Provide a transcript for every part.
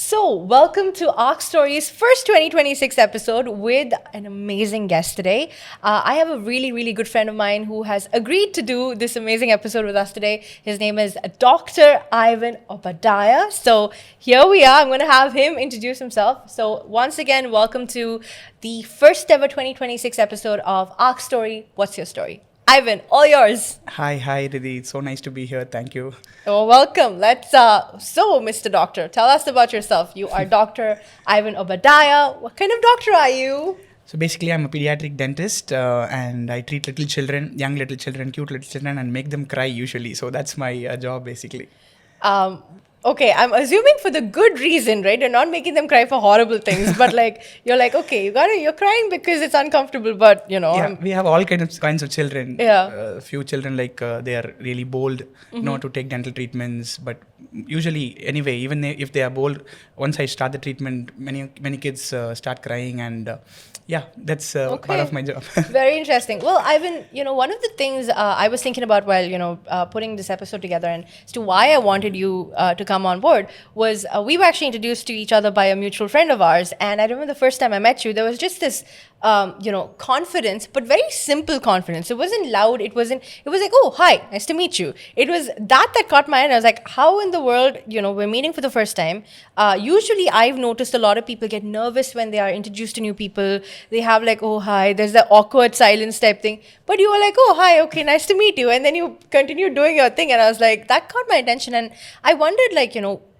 So, welcome to Ark Stories' first 2026 episode with an amazing guest today. I have a really good friend of mine who has agreed to do this amazing episode with us today. His name is Dr. Ivan Obadiah. So, here we are. I'm going to have him introduce himself. So, once again, welcome to the first ever 2026 episode of Ark Story. What's your story? Ivan, all yours. Hi, Riddhi. It's so nice to be here. Thank you. Oh, welcome. So, Mr. Doctor, tell us about yourself. You are Dr. Ivan Obadiah. What kind of doctor are you? So basically, I'm a pediatric dentist and I treat little children, young little children, cute little children, and make them cry usually. So that's my job basically. Okay, I'm assuming for the good reason, right? You're not making them cry for horrible things, but okay, you're crying because it's uncomfortable, but We have all kinds of children. Yeah. Few children they are really bold, to take dental treatments. But usually, anyway, even if they are bold, once I start the treatment, many kids start crying, and that's part of my job. Very interesting. Well, Ivan, one of the things I was thinking about while, putting this episode together and as to why I wanted you to come on board was we were actually introduced to each other by a mutual friend of ours. And I remember the first time I met you, there was just this, confidence, but very simple confidence. It wasn't loud. It was like, oh, hi, nice to meet you. It was that caught my eye. And I was like, how in the world, we're meeting for the first time. Usually I've noticed a lot of people get nervous when they are introduced to new people. They have like, oh, hi, there's the awkward silence type thing. But you were like, oh, hi, okay, nice to meet you. And then you continue doing your thing. And I was like, that caught my attention. And I wondered,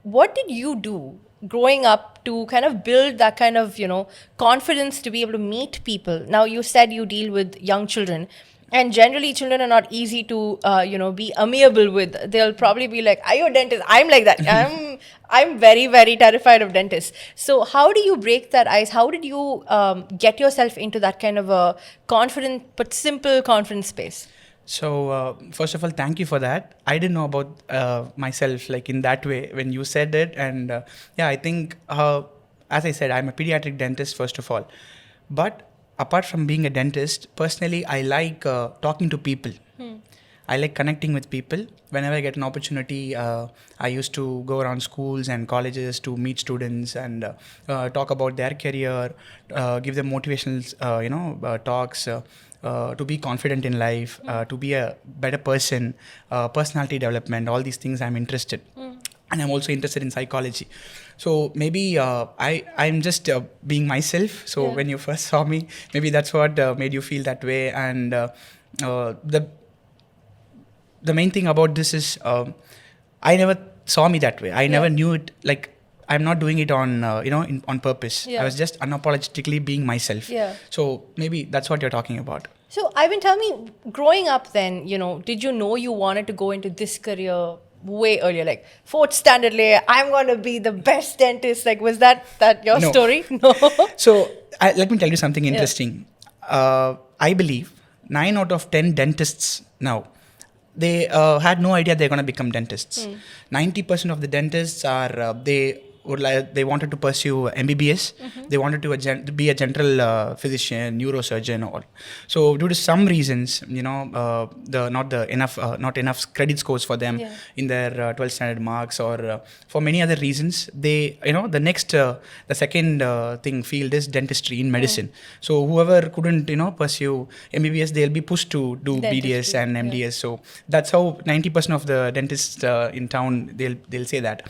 what did you do growing up to kind of build that kind of, confidence to be able to meet people? Now, you said you deal with young children. And generally, children are not easy to, be amiable with. They'll probably be like, "Are you a dentist?" I'm like that. I'm very terrified of dentists. So, how do you break that ice? How did you get yourself into that kind of a confident but simple confidence space? So first of all, thank you for that. I didn't know about myself like in that way when you said it, and I think as I said, I'm a pediatric dentist first of all, but apart from being a dentist, personally, I like talking to people. I like connecting with people. Whenever I get an opportunity, I used to go around schools and colleges to meet students and talk about their career, give them motivational, talks. To be confident in life, to be a better person, personality development, all these things I'm interested. And I'm also interested in psychology. So maybe I'm just being myself. So when you first saw me, maybe that's what made you feel that way. And the main thing about this is I never saw me that way. I never knew it. Like, I'm not doing it on on purpose. I was just unapologetically being myself. So maybe that's what you're talking about. So, Ivan, tell me, growing up then, did you know you wanted to go into this career way earlier? Like, fourth standard layer, I'm going to be the best dentist. Like, was that your story? No. So, let me tell you something interesting. I believe 9 out of 10 dentists now, they had no idea they're going to become dentists. 90% of the dentists are, they wanted to pursue MBBS. They wanted to be a general physician, neurosurgeon, or so. Due to some reasons, not enough credit scores for them in their 12th standard marks, or for many other reasons, they the second thing field is dentistry in medicine. So whoever couldn't pursue MBBS, they'll be pushed to do dentistry, BDS and MDS. So that's how 90% of the dentists in town they'll say that.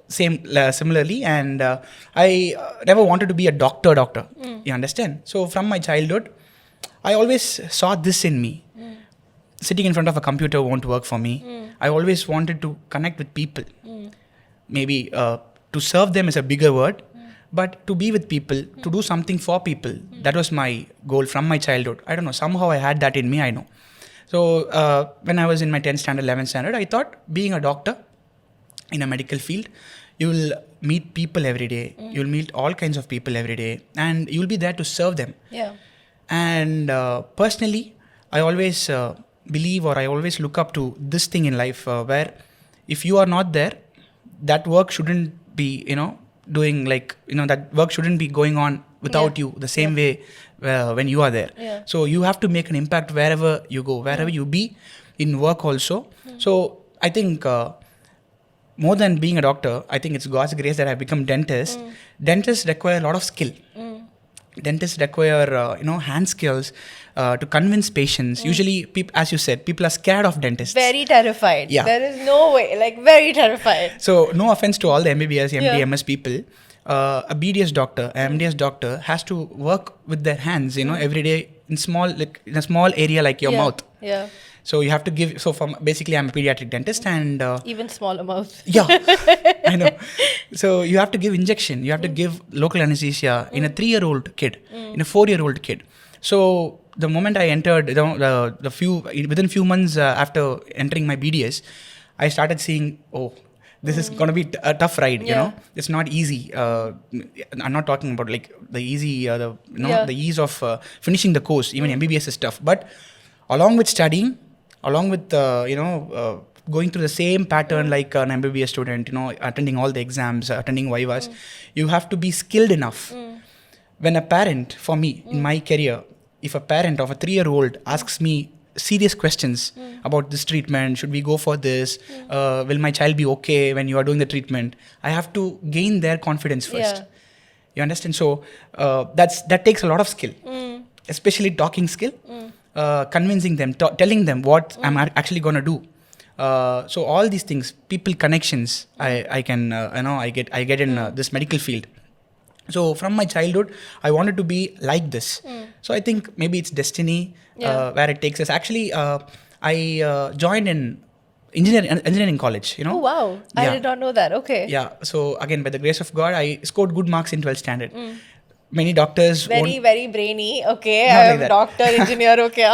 Similarly, and I never wanted to be a doctor. You understand? So from my childhood, I always saw this in me. Sitting in front of a computer won't work for me. I always wanted to connect with people. Maybe to serve them is a bigger word, but to be with people, to do something for people, that was my goal from my childhood. I don't know, somehow I had that in me, I know. So when I was in my 10th standard, 11th standard, I thought being a doctor in a medical field, you will meet people every day. You'll meet all kinds of people every day, and you'll be there to serve them. And personally, I always believe, or I always look up to this thing in life where if you are not there, that work shouldn't be, doing that work shouldn't be going on without you the same way when you are there. So you have to make an impact wherever you go, wherever you be in work also. So I think more than being a doctor, I think it's God's grace that I've become dentist. Dentists require a lot of skill. Dentists require, hand skills to convince patients. Usually, as you said, people are scared of dentists. Very terrified. Yeah. There is no way. Like, very terrified. So, no offense to all the MBBS, MD, Yeah. MS people. A BDS doctor, an MDS doctor has to work with their hands, every day in a small area like your mouth. Yeah. So you have to give. So basically, I'm a pediatric dentist, and Even smaller mouth. yeah, I know. So you have to give injection. You have to give local anesthesia in a 3-year-old kid, in a 4-year-old kid. So the moment I entered, within few months after entering my BDS, I started seeing, this is going to be a tough ride. It's not easy. I'm not talking about like the easy, the ease of finishing the course. Even MBBS is tough, but along with studying, along with going through the same pattern like an MBBS student, attending all the exams, attending vivas, you have to be skilled enough. When a parent, for me, in my career, if a parent of a 3-year-old asks me serious questions about this treatment, should we go for this, will my child be okay when you are doing the treatment, I have to gain their confidence first. You understand? So that takes a lot of skill, especially talking skill. Convincing them, telling them what I'm actually going to do. So all these things, people connections, I can, I get in this medical field. So from my childhood, I wanted to be like this. So I think maybe it's destiny where it takes us. Actually, I joined in engineering college, Oh, wow. I did not know that. Okay. Yeah. So again, by the grace of God, I scored good marks in 12th standard. Many doctors very brainy. Okay, Not I'm like that. doctor, engineer. Okay.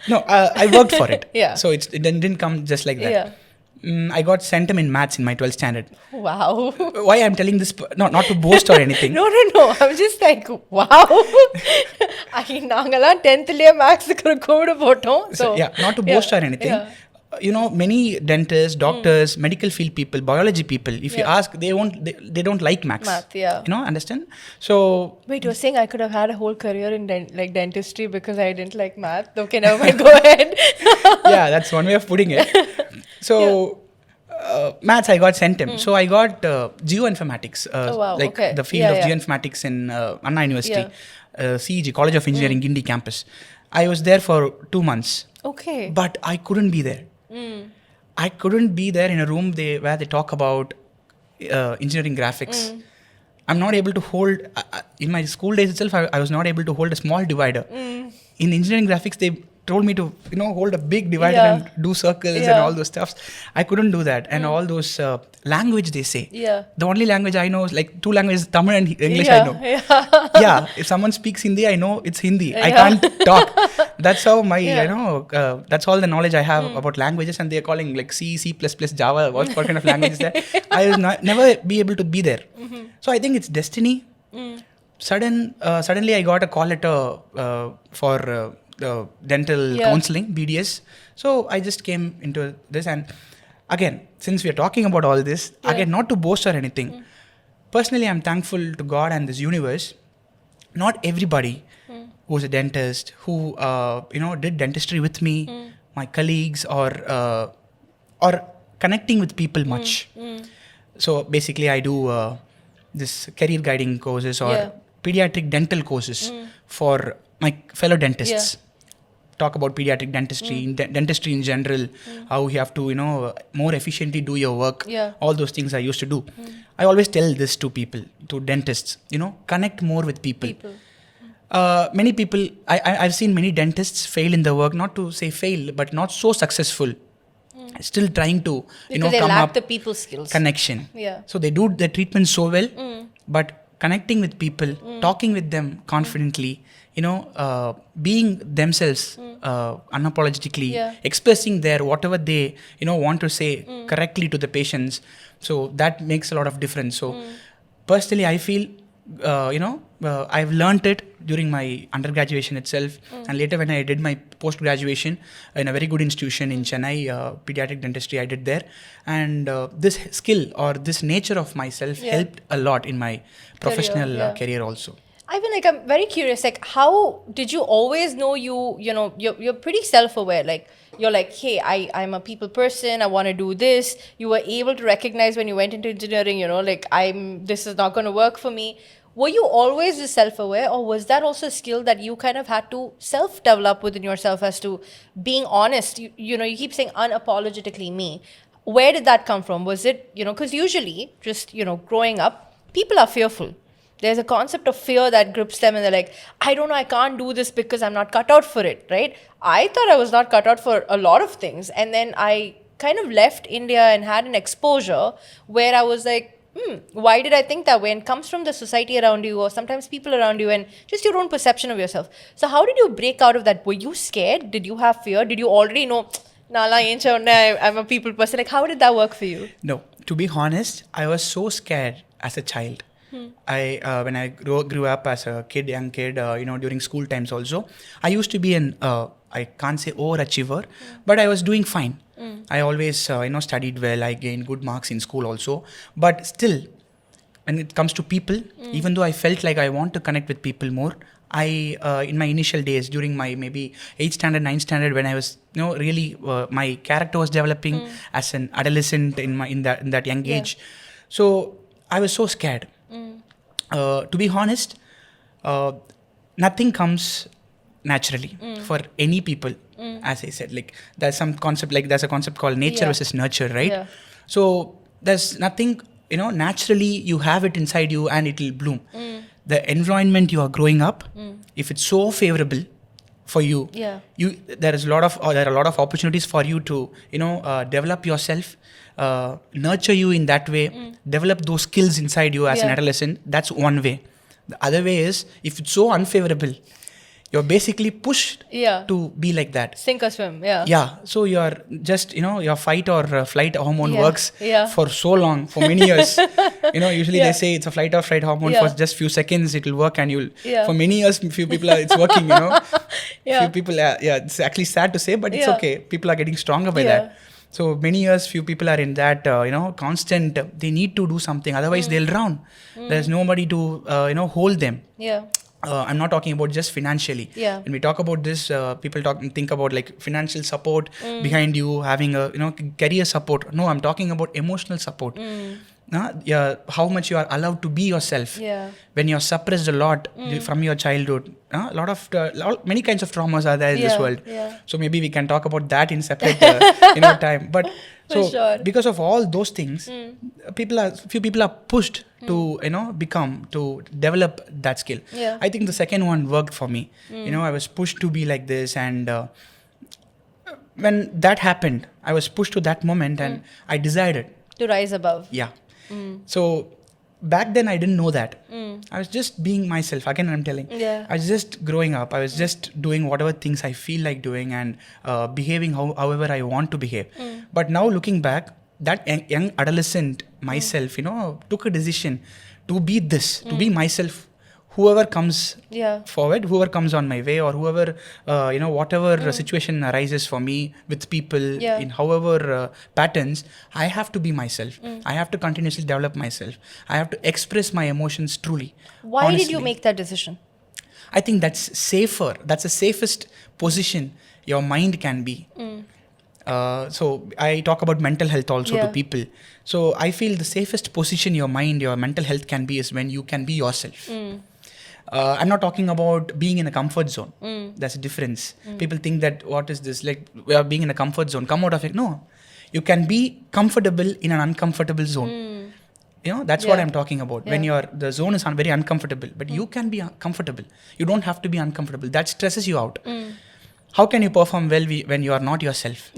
No, I worked for it. Yeah. So it didn't come just like that. Yeah. I got centum in maths in my 12th standard. Wow. Why I'm telling this? Not to boast or anything. No. I'm just like, wow. நாங்கெல்லாம் 10th லயே மேக்ஸ்க்கு ஒரு கோடு போட்டோம். So yeah, not to boast or anything. Many dentists, doctors, medical field people, biology people, if you ask, they don't like maths. Math, yeah. Understand? So wait, you're saying I could have had a whole career in dentistry because I didn't like math? Okay, never mind. Go ahead. Yeah, that's one way of putting it. So maths, I got centum. So I got geoinformatics, Okay. the field of geoinformatics in Anna University, CEG, College of Engineering, Gindi campus. I was there for 2 months. Okay. But I couldn't be there. I couldn't be there in a room where they talk about engineering graphics. I'm not able to hold, in my school days itself, I was not able to hold a small divider. In engineering graphics, they told me to, hold a big divider and do circles and all those stuffs. I couldn't do that. And all those language they say. Yeah. The only language I know is like 2 languages, Tamil and English I know. Yeah. If someone speaks Hindi, I know it's Hindi. I can't talk. That's how my, that's all the knowledge I have about languages, and they're calling like C, C++, Java, what kind of language is that? I will never be able to be there. So I think it's destiny. Suddenly I got a call letter for dental counseling, BDS. So I just came into this, and again, since we are talking about all this, again, not to boast or anything, personally I'm thankful to God and this universe. Not everybody who's a dentist, who did dentistry with me, my colleagues, or connecting with people much. So basically I do this career guiding courses or pediatric dental courses for my fellow dentists. Talk about pediatric dentistry, dentistry in general, how you have to, more efficiently do your work. All those things I used to do. I always tell this to people, to dentists, connect more with people. Many people, I've seen many dentists fail in the work, not to say fail, but not so successful. Still trying to, because they come lack up the people skills. Connection. Yeah. So they do the treatment so well, but connecting with people, talking with them confidently, being themselves unapologetically, expressing their whatever they want to say correctly to the patients. So that makes a lot of difference. So personally, I feel I've learnt it during my undergraduation itself, and later when I did my post-graduation in a very good institution in Chennai, pediatric dentistry I did there, and this skill or this nature of myself helped a lot in my professional career also. Ivan, like, I'm very curious. Like, how did you always know you're pretty self-aware. Like, you're like, hey, I'm a people person. I want to do this. You were able to recognize when you went into engineering, like, this is not going to work for me. Were you always just self-aware, or was that also a skill that you kind of had to self-develop within yourself as to being honest? You keep saying unapologetically me. Where did that come from? Was it, because usually just, growing up, people are fearful. There's a concept of fear that grips them and they're like, I don't know, I can't do this because I'm not cut out for it, right? I thought I was not cut out for a lot of things. And then I kind of left India and had an exposure where I was like, why did I think that way? And it comes from the society around you or sometimes people around you and just your own perception of yourself. So how did you break out of that? Were you scared? Did you have fear? Did you already know, Nala, I'm a people person? Like, how did that work for you? No, to be honest, I was so scared as a child. When I grew up as a young kid, during school times also, I used to be I can't say overachiever, but I was doing fine. I always, studied well. I gained good marks in school also. But still, when it comes to people, even though I felt like I want to connect with people more, in my initial days, during my maybe 8th standard, 9th standard, when I was, really, my character was developing as an adolescent in that young age. So I was so scared. To be honest, nothing comes naturally for any people. As I said, like there's a concept called nature versus nurture, right? Yeah. So there's nothing, naturally you have it inside you and it will bloom. The environment you are growing up, if it's so favorable for you, there are a lot of opportunities for you to, develop yourself. Nurture you in that way, develop those skills inside you as an adolescent. That's one way. The other way is, if it's so unfavorable, you're basically pushed to be like that. Sink or swim, So you're just, your fight or flight hormone works for so long, for many years. Usually they say it's a flight or flight hormone for just few seconds, it will work, and for many years, few people it's working, Few people, it's actually sad to say, but it's okay. People are getting stronger by that. So many years, few people are in that, constant, they need to do something, otherwise they'll drown. There's nobody to, hold them. I'm not talking about just financially. When we talk about this, people think about like financial support behind you, having a, career support. No, I'm talking about emotional support. How much you are allowed to be yourself. When you're suppressed a lot from your childhood, many kinds of traumas are there in this world. So maybe we can talk about that in separate time. But so because of all those things, few people are pushed to to develop that skill. I think the second one worked for me. I was pushed to be like this, and when that happened, I was pushed to that moment, and I decided to rise above. So back then I didn't know that. I was just being myself. Again, I'm telling. I was just growing up. I was just doing whatever things I feel like doing and behaving however I want to behave. But now looking back, that young adolescent myself, took a decision to be this, to be myself. Whoever comes forward, whoever comes on my way, or whoever, whatever situation arises for me with people in however patterns, I have to be myself. I have to continuously develop myself. I have to express my emotions truly. Why honestly. Did you make that decision? I think that's safer. That's the safest position your mind can be. So I talk about mental health also to people. So I feel the safest position your mental health can be is when you can be yourself. I'm not talking about being in a comfort zone. There's a difference. People think that, what is this? Like, we are being in a comfort zone. Come out of it. No. You can be comfortable in an uncomfortable zone. That's what I'm talking about. When the zone is very uncomfortable, but you can be comfortable. You don't have to be uncomfortable. That stresses you out. How can you perform well when you are not yourself?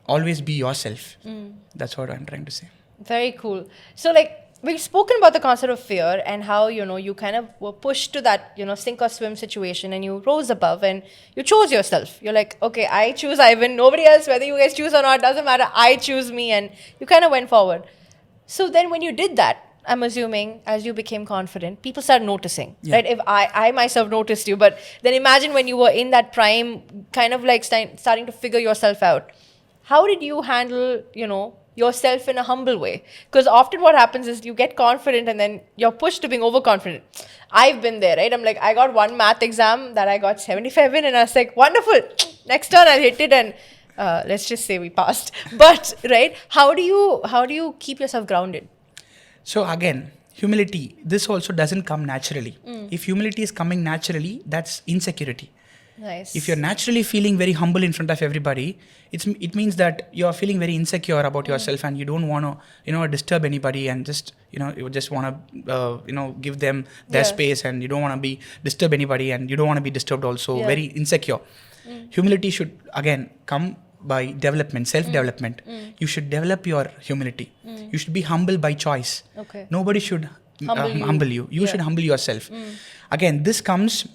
Always be yourself. That's what I'm trying to say. Very cool. So, like, we've spoken about the concept of fear and how, you kind of were pushed to that, sink or swim situation, and you rose above and you chose yourself. You're like, okay, I choose Ivan. Nobody else, whether you guys choose or not, doesn't matter. I choose me. And you kind of went forward. So then when you did that, I'm assuming as you became confident, people started noticing, right? If I myself noticed you, but then imagine when you were in that prime, kind of like starting to figure yourself out. How did you handle, yourself in a humble way. Because often what happens is you get confident and then you're pushed to being overconfident. I've been there, right? I'm like, I got one math exam that I got 75 in, and I was like, wonderful. Next turn I'll hit it, and let's just say we passed. But right, how do you keep yourself grounded? So again, humility, this also doesn't come naturally. If humility is coming naturally, that's insecurity. Nice. If you're naturally feeling very humble in front of everybody, it means that you're feeling very insecure about yourself, and you don't want to, disturb anybody, and just, you just want to, give them their space, and you don't want to be disturb anybody, and you don't want to be disturbed also. Very insecure. Humility should again come by development, self-development. You should develop your humility. You should be humble by choice. Okay. Nobody should humble you. You should humble yourself. Again, this comes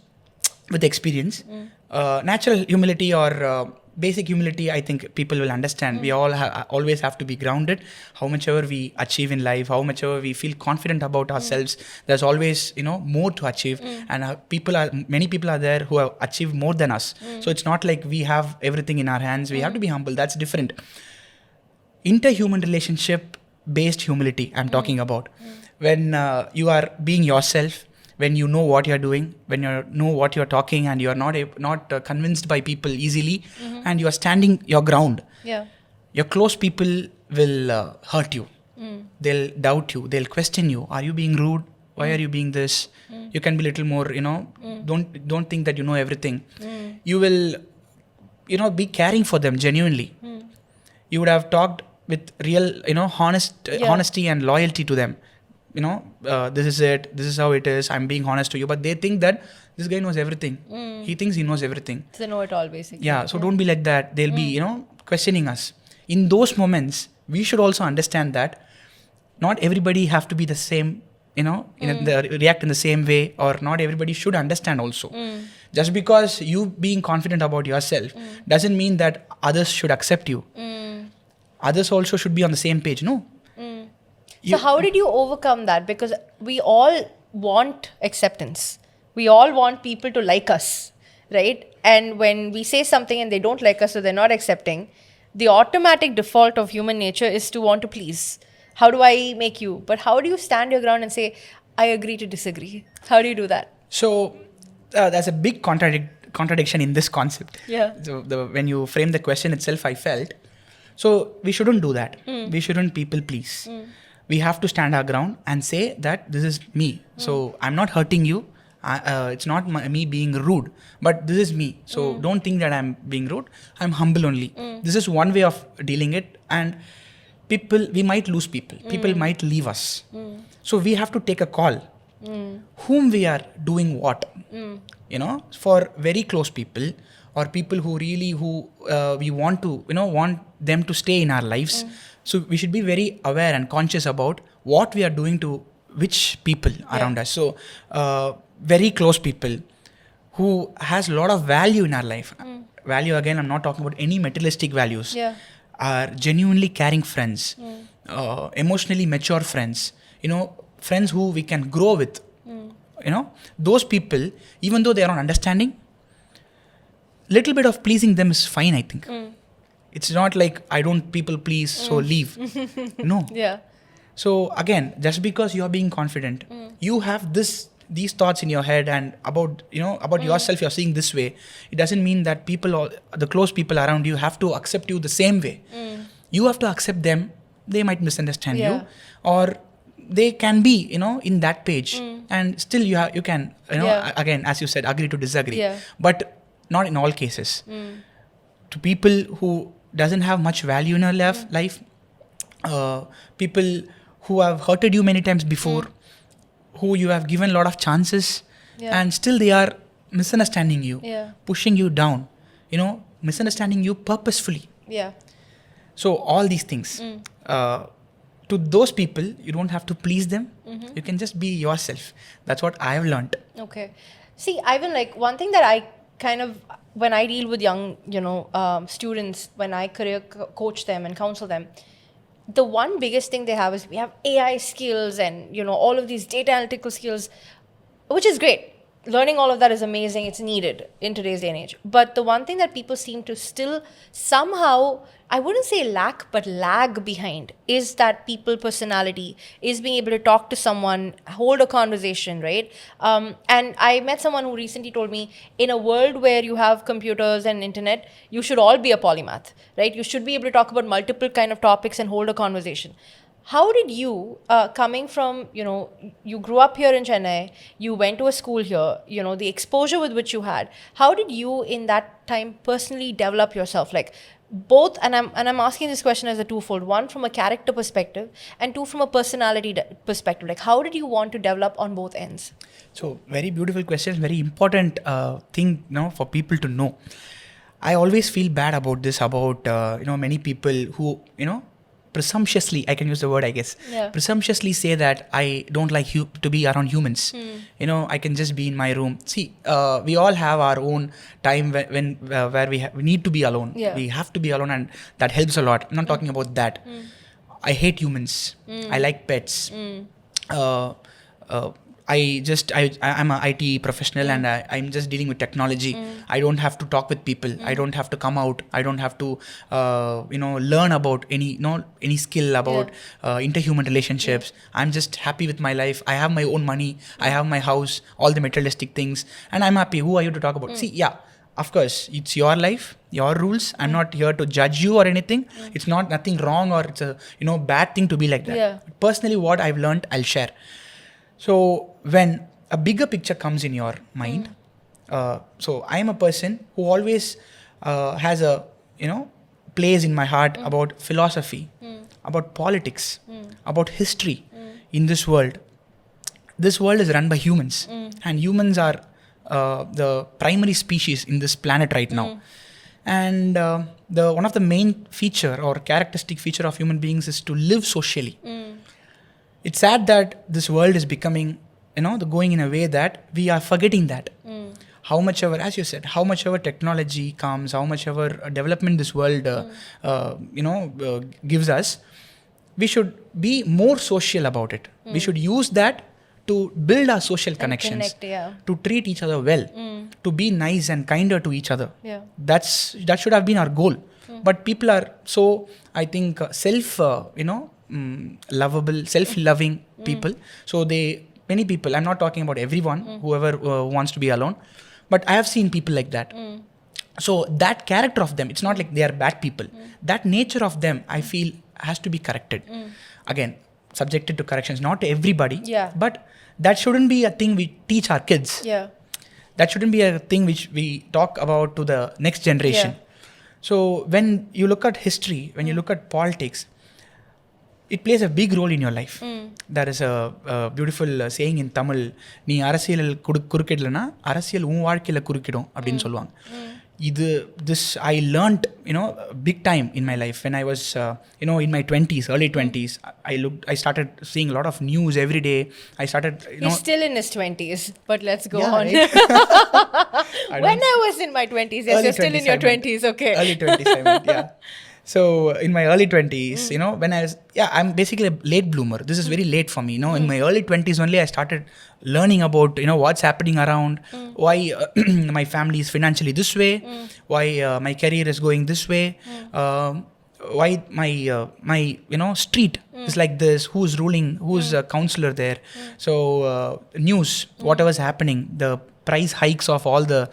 with experience. Natural humility or basic humility, I think people will understand. We all always have to be grounded. How much ever we achieve in life, how much ever we feel confident about ourselves, there's always more to achieve. And many people are there who have achieved more than us. So it's not like we have everything in our hands. We have to be humble. That's different. Interhuman relationship based humility I'm talking about. When you are being yourself, when you know what you're doing, when you know what you're talking, and you're not convinced by people easily, and you're standing your ground. Yeah. Your close people will hurt you. They'll doubt you. They'll question you. Are you being rude? Why are you being this? You can be a little more, don't think that you know everything. You will, be caring for them genuinely. You would have talked with real, honesty and loyalty to them. This is it, this is how it is, I'm being honest to you. But they think that this guy knows everything. He thinks he knows everything. It's a know-it-all, basically. Yeah, so don't be like that. They'll be, questioning us. In those moments, we should also understand that not everybody have to be the same, react in the same way, or not everybody should understand also. Just because you being confident about yourself doesn't mean that others should accept you. Others also should be on the same page, no? So how did you overcome that? Because we all want acceptance. We all want people to like us, right? And when we say something and they don't like us or they're not accepting, the automatic default of human nature is to want to please. How do I make you? But how do you stand your ground and say, I agree to disagree? How do you do that? So there's a big contradiction in this concept. Yeah. So when you frame the question itself, I felt, so we shouldn't do that. We shouldn't people please. We have to stand our ground and say that this is me. So I'm not hurting you. It's not me being rude, but this is me. So don't think that I'm being rude. I'm humble only. This is one way of dealing it. And we might lose people. People might leave us. So we have to take a call. Whom we are doing what. For very close people, or people who we want to, want them to stay in our lives. So we should be very aware and conscious about what we are doing to which people around us. So very close people who has a lot of value in our life. Value, again, I'm not talking about any materialistic values. Yeah. Are genuinely caring friends, emotionally mature friends, friends who we can grow with. Those people, even though they are not understanding, little bit of pleasing them is fine, I think. It's not like I don't people please, so leave. No. Yeah. So again, just because you're being confident, you have these thoughts in your head, and about yourself, you're seeing this way. It doesn't mean that the close people around you have to accept you the same way. You have to accept them. They might misunderstand you, or they can be, in that page, and still you can, again, as you said, agree to disagree. Yeah. But not in all cases. To people who doesn't have much value in your life, people who have hurted you many times before, who you have given a lot of chances, and still they are misunderstanding you, pushing you down, misunderstanding you purposefully. Yeah. So all these things, to those people, you don't have to please them. You can just be yourself. That's what I have learned. Okay. See, Ivan, like one thing that I kind of, when I deal with young, students, when I career coach them and counsel them, the one biggest thing they have is we have AI skills and, all of these data analytical skills, which is great. learning all of that is amazing. It's needed in today's day and age. But the one thing that people seem to still somehow, I wouldn't say lack, but lag behind is that people personality, is being able to talk to someone, hold a conversation, right? And I met someone who recently told me, in a world where you have computers and internet, you should all be a polymath, right? You should be able to talk about multiple kind of topics and hold a conversation. How did you, coming from, you grew up here in Chennai, you went to a school here, the exposure with which you had, how did you in that time personally develop yourself? Like both, and I'm asking this question as a twofold, one from a character perspective and two from a personality perspective. Like how did you want to develop on both ends? So very beautiful question, very important thing for people to know. I always feel bad about this, about many people who presumptuously, I can use the word, I guess, presumptuously say that I don't like to be around humans. I can just be in my room. See, we all have our own time when where we need to be alone. We have to be alone, and that helps a lot. I'm not talking about that. I hate humans. I like pets. I'm an IT professional and I'm just dealing with technology. I don't have to talk with people. I don't have to come out. I don't have to, learn about any skill about interhuman relationships. I'm just happy with my life. I have my own money. I have my house, all the materialistic things, and I'm happy. Who are you to talk about? See, of course, it's your life, your rules. I'm not here to judge you or anything. It's not nothing wrong or it's a bad thing to be like that. Personally, what I've learned, I'll share. So when a bigger picture comes in your mind, so I am a person who always has a place in my heart about philosophy, about politics, about history in this world. This world is run by humans, and humans are the primary species in this planet right now. And one of the main feature or characteristic feature of human beings is to live socially. It's sad that this world is becoming, going in a way that we are forgetting that. How much ever, as you said, how much ever technology comes, how much ever development this world, gives us, we should be more social about it. We should use that to build our social connections, to treat each other well, to be nice and kinder to each other. That should have been our goal. But people are so, I think, lovable, self-loving people. So many people, I'm not talking about everyone, whoever wants to be alone, but I have seen people like that. So that character of them, it's not like they are bad people. That nature of them, I feel, has to be corrected. Again, subjected to corrections, not to everybody, but that shouldn't be a thing we teach our kids. That shouldn't be a thing which we talk about to the next generation. So when you look at history, when you look at politics, it plays a big role in your life. There is a beautiful saying in Tamil, நீ அரசியல் குறுக்கிடலனா அரசியல் உன் வாழ்க்கையில குறுக்கிடும் அப்படின்னு சொல்லுவாங்க. This I learnt, big time in my life when I was, in my 20s, early 20s. I started seeing a lot of news every day. I started, He's still in his 20s, but let's go on. Right? When I was in my 20s, yes, you're still in your 20s, okay. Early 20s, I meant, So in my early 20s, when I was, I'm basically a late bloomer. This is very late for me. In my early 20s only, I started learning about, what's happening around, why my family is financially this way, why my career is going this way, why my street is like this, who's ruling, who's a counselor there. So news, whatever's happening, the price hikes of all the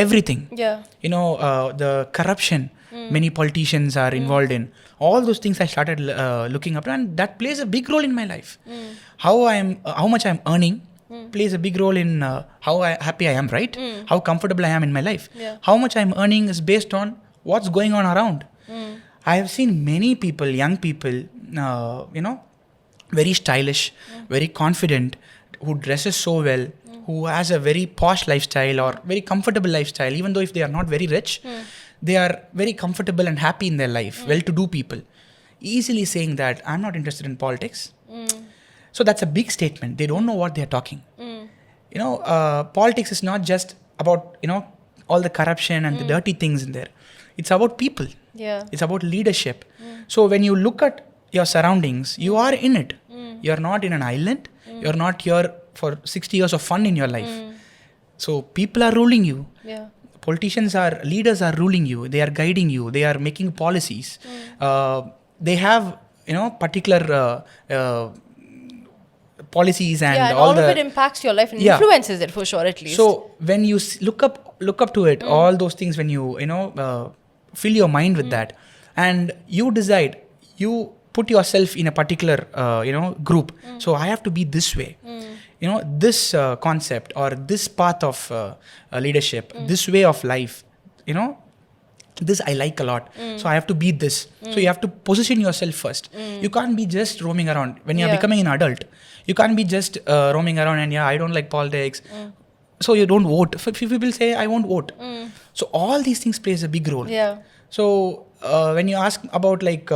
everything, the corruption many politicians are involved in. All those things I started looking up, and that plays a big role in my life. How much I'm earning plays a big role in how happy I am, right? How comfortable I am in my life. How much I'm earning is based on what's going on around. I have seen many people, young people, very stylish, very confident, who dresses so well, who has a very posh lifestyle or very comfortable lifestyle, even though if they are not very rich, they are very comfortable and happy in their life, well-to-do people, easily saying that I'm not interested in politics. So that's a big statement. They don't know what they're talking. Politics is not just about, all the corruption and the dirty things in there. It's about people. It's about leadership. So when you look at your surroundings, you are in it. You're not in an island. You're not here for 60 years of fun in your life. So people are ruling you. Yeah. Leaders are ruling you. They are guiding you. They are making policies. They have, particular policies and Yeah, and all all the of it impacts your life and Yeah. influences it for sure, at least. So when you look up to it, all those things, when you fill your mind with that, and you decide, you put yourself in a particular group. So I have to be this way. This concept or this path of leadership, this way of life. This I like a lot. So I have to be this. So you have to position yourself first. You can't be just roaming around when you're Yeah. becoming an adult. You can't be just roaming around and I don't like politics. So you don't vote. If people say I won't vote. So all these things plays a big role. Yeah. So when you ask about like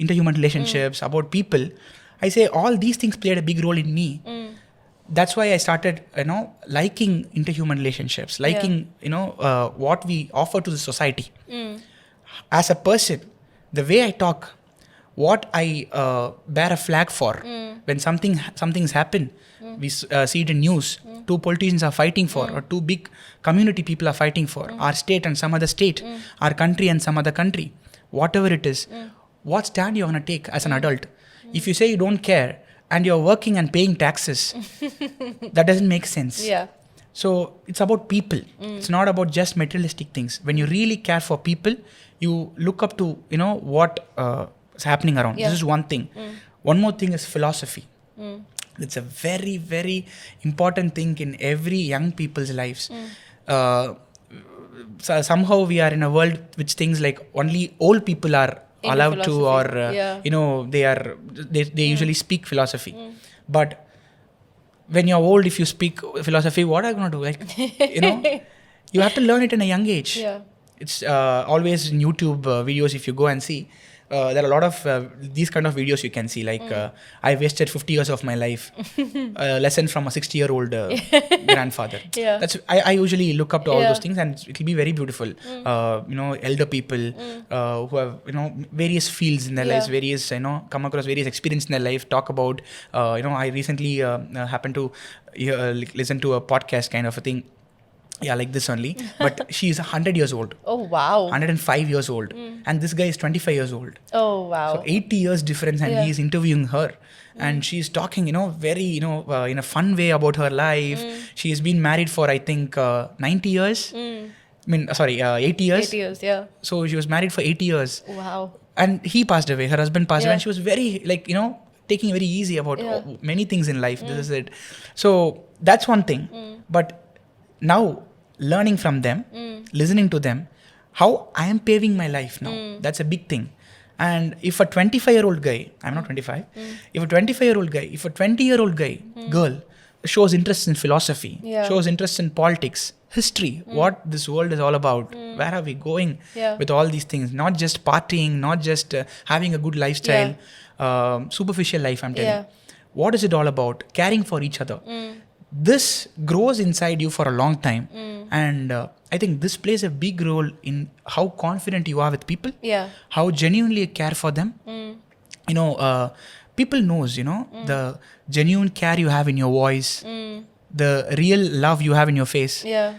interhuman relationships, about people, I say all these things played a big role in me. That's why I started, liking interhuman relationships, liking, what we offer to the society. As a person, the way I talk, what I bear a flag for, when something's happened, we see it in news. Two politicians are fighting for, or two big community people are fighting for, our state and some other state, our country and some other country, whatever it is. What stand you're gonna take as an adult? If you say you don't care and you're working and paying taxes, that doesn't make sense. Yeah. So it's about people. It's not about just materialistic things. When you really care for people, you look up to what is happening around. Yeah. This is one thing. One more thing is philosophy. It's a very, very important thing in every young people's lives. So somehow we are in a world which things like only old people are Into allowed to, or philosophy. they usually speak philosophy. But when you're old, if you speak philosophy, what are you going to do? Like, you have to learn it in a young age. Yeah. It's always in YouTube videos, if you go and see, there are a lot of these kind of videos you can see. Like, I wasted 50 years of my life. Lesson from a 60-year-old grandfather. Yeah. That's I usually look up to all Yeah. those things, and it will be very beautiful. Elder people who have various fields in their Yeah. lives, various come across various experience in their life. Talk about I recently happened to listen to a podcast kind of a thing. Yeah, like this only. But she's 100 years old. Oh, wow. 105 years old. And this guy is 25 years old. Oh, wow. So 80 years difference, and Yeah. he's interviewing her. And she's talking, very, in a fun way about her life. She's been married for, I think, 90 years. 80 years. 8 years, yeah. So she was married for 80 years. Wow. And he passed away. Her husband passed away. Yeah. And she was very, taking very easy about Yeah. many things in life. This is it. So that's one thing. But now, learning from them, listening to them, how I am paving my life now. That's a big thing. And if a 25-year-old guy, I'm not 25, if a 20-year-old guy, girl, shows interest in philosophy, Yeah. shows interest in politics, history, what this world is all about, where are we going Yeah. with all these things, not just partying, not just having a good lifestyle, superficial life, I'm telling Yeah. you. What is it all about? Caring for each other. This grows inside you for a long time. And I think this plays a big role in how confident you are with people, Yeah. how genuinely you care for them. People knows, the genuine care you have in your voice, the real love you have in your face, Yeah.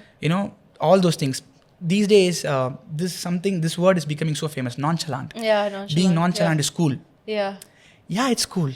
all those things. These days, this word is becoming so famous, nonchalant. Yeah, nonchalant. Being nonchalant is cool. Yeah. Yeah, it's cool.